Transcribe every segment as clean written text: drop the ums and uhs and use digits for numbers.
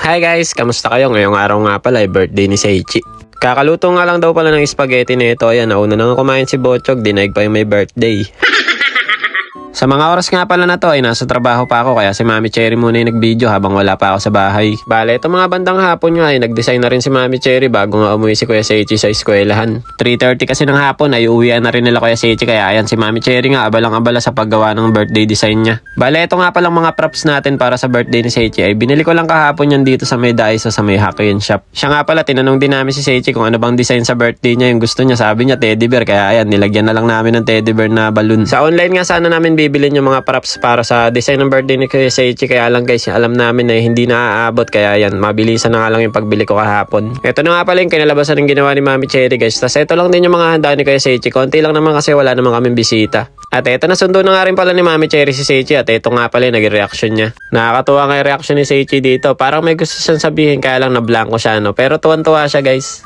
Hi guys, kamusta kayo? Ngayong araw nga pala ay birthday ni Seichi. Kakaluto nga lang daw pala ng spaghetti nito. Ayan, nauna na nga kumain si Botchog, dinaig pa yung may birthday. Sa mga oras nga pala na to ay nasa trabaho pa ako kaya si Mami Cherry muna yung nag-video habang wala pa ako sa bahay. Bale, itong mga bandang hapon nga ay nag-design na rin si Mami Cherry bago nga umuwi si Kuya Seichi sa eskwelahan. 3:30 kasi ng hapon ay uuwian na rin nila Kuya Seichi kaya ayan si Mami Cherry nga abalang-abala sa paggawa ng birthday design niya. Bale, ito nga palang mga props natin para sa birthday ni Seichi ay binili ko lang kahapon yan dito sa may Daiso sa may Hakuin Shop. Siya nga pala tinanong din namin si Seichi kung ano bang design sa birthday niya yung gusto niya. Sabi niya teddy bear kaya ayan nilagyan na lang namin ng teddy bear na balloon. Sa online nga sana namin bibilin yung mga props para sa design ng birthday ni Kuya Seichi kaya lang guys alam namin na hindi naaabot kaya yan mabilisan na nga lang yung pagbili ko kahapon. Ito na nga pala yung kinalabasan ng ginawa ni Mami Cherry guys. Tas ito lang din yung mga handa ni Kuya Seichi. Konti lang naman kasi wala naman kaming bisita. At ito na sundo na nga rin pala ni Mami Cherry si Seichi at ito nga pala yung naging reaction niya. Nakakatuwa nga yung reaction ni Seichi dito. Parang may gusto siyang sabihin kaya lang na blanco siya no. Pero tuwan-tuwa siya guys.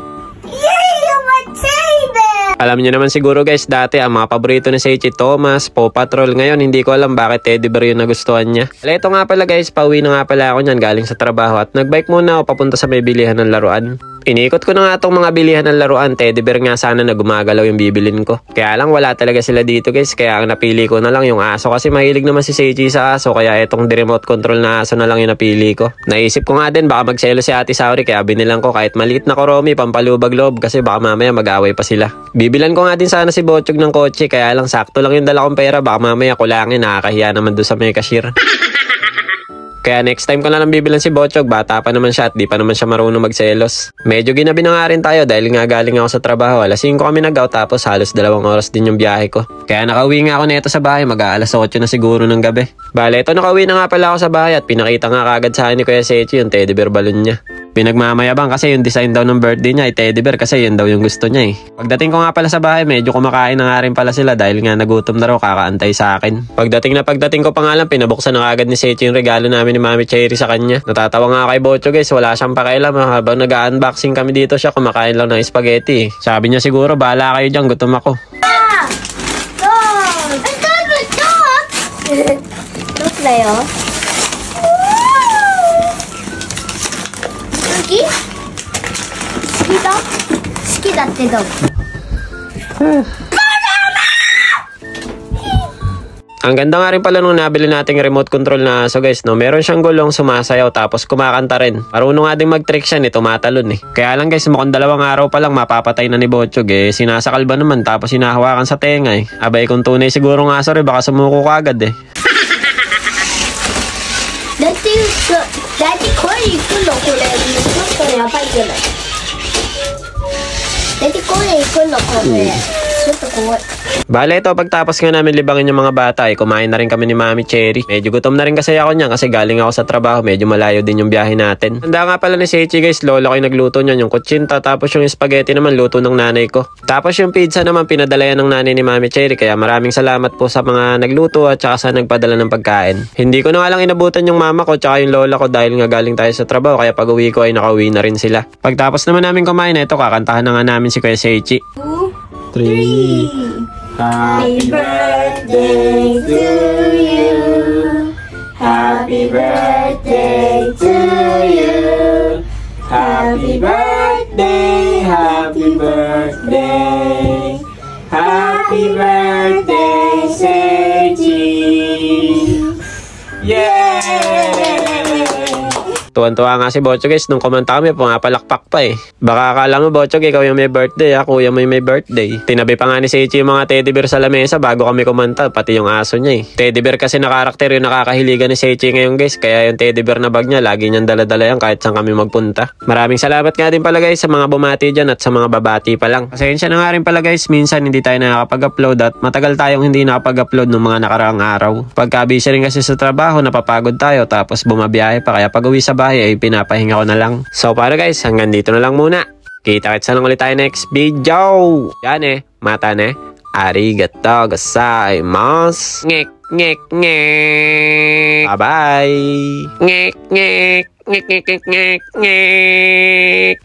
Alam niyo naman siguro guys, dati ang mga paborito ni Seichi, Thomas, Paw Patrol. Ngayon, hindi ko alam bakit teddy bear yung nagustuhan niya. Ito nga pala guys, pauwi na nga pala ako niyan galing sa trabaho at nagbike muna ako papunta sa may bilihan ng laruan. Inikot ko na nga itong mga bilihan ng laruan, teddy bear nga sana na gumagalaw yung bibilin ko. Kaya lang wala talaga sila dito guys, kaya ang napili ko na lang yung aso kasi mahilig naman si Seichi sa aso kaya itong remote control na aso na lang yung napili ko. Naisip ko nga din baka magselo si Ate Saori kaya binilang ko kahit maliit na Koromi pampalubag loob kasi baka mamaya mag-away pa sila. Bibilan ko nga din sana si Botchog ng kotse kaya lang sakto lang yung dala kong pera baka mamaya kulangin nakakahiya naman doon sa may cashier. Kaya next time ko na lang bibilan si Botchog, bata pa naman siya at di pa naman siya marunong magselos. Medyo ginabi na nga rin tayo dahil nga galing ako sa trabaho. Alas 5 kami nag-out tapos halos 2 oras din yung biyahe ko. Kaya nakauwi nga ako nito sa bahay, mag-aalas 8 na siguro ng gabi. Bale, ito nakauwi na nga pala ako sa bahay at pinakita nga kagad sa akin ni Kuya Seichi yung teddy bear balloon niya. Pinagmamayabang kasi yung design daw ng birthday niya ay teddy bear kasi yun daw yung gusto niya eh. Pagdating ko nga pala sa bahay, medyo kumakain na nga rin pala sila dahil nga nagutom na raw kakaantay sa akin. Pagdating ko pa nga lang, pinabuksan na agad ni Seichi yung regalo namin ni Mami Cherry sa kanya. Natatawa nga kay Botchog guys, wala siyang pakialam habang nag-unboxing kami dito siya kumakain lang ng spaghetti. Sabi niya siguro, bahala kayo dyan, gutom ako. Ang ganda nga rin pala nung nabili nating remote control na aso guys no. Meron siyang gulong, sumasayaw tapos kumakanta rin. Marunong nga din mag-trick siya ni tumatalon eh. Kaya lang guys mukhang 2 araw pa lang mapapatay na ni Botchog eh. Sinasakal ba naman tapos hinahawakan sa tenga eh. Abay kung tunay siguro ng aso rin baka sumuko ka agad eh. Bale ito pagtapos nga namin libangin yung mga bata ay kumain na rin kami ni Mami Cherry. Medyo gutom na rin kasi ako niyan kasi galing ako sa trabaho, medyo malayo din yung biyahe natin. Handa nga pala ni Seichi guys, lola ko yung nagluto niyan, yung kutsinta tapos yung spaghetti naman luto ng nanay ko. Tapos yung pizza naman pinadala yan ng nanay ni Mami Cherry kaya maraming salamat po sa mga nagluto at saka sa nagpadala ng pagkain. Hindi ko na nga lang inabutan yung mama ko tsaka yung lola ko dahil nga galing tayo sa trabaho kaya pag uwi ko ay nakauwi na rin sila. Pagtapos naman namin kumain ito kakantahan na nga namin si Kuya Seichi. 3 Happy birthday to you. Happy birthday to you. Happy birthday, happy birthday. Happy birthday, Seichi. Yay! Tuwan-tuwa nga si Botchog guys, nung kumanta kami, pumapalakpak pa eh. Baka akala mo Botchog, ikaw yung may birthday, kuya mo yung may birthday. Tinabi pa nga ni Seichi yung mga teddy bear sa lamesa bago kami kumanta, pati yung aso niya eh. Teddy bear kasi na karakter yung nakakahiligan ni Seichi ngayon guys, kaya yung teddy bear na bag niya, lagi niyang dala-dala yan kahit saan kami magpunta. Maraming salamat nga din pala guys sa mga bumati dyan at sa mga babati pa lang. Pasensya na nga rin pala guys, minsan hindi tayo nakakapag-upload at matagal tayong hindi nakapag-upload ng mga nakaraang araw. Pagka-busy rin kasi sa trabaho, napapagod tayo tapos bumabiyahe pa kaya pag-uwi sa bahay ay pinapahinga ko na lang. So para guys, hanggang dito na lang muna. Kita-kitsa lang ulit tayo next video. Yan eh, mata ne. Arigatou gozaimasu. Ngek, ngek, ngek. Bye-bye. Ngek, ngek, ngek, ngek, ngek, ngek.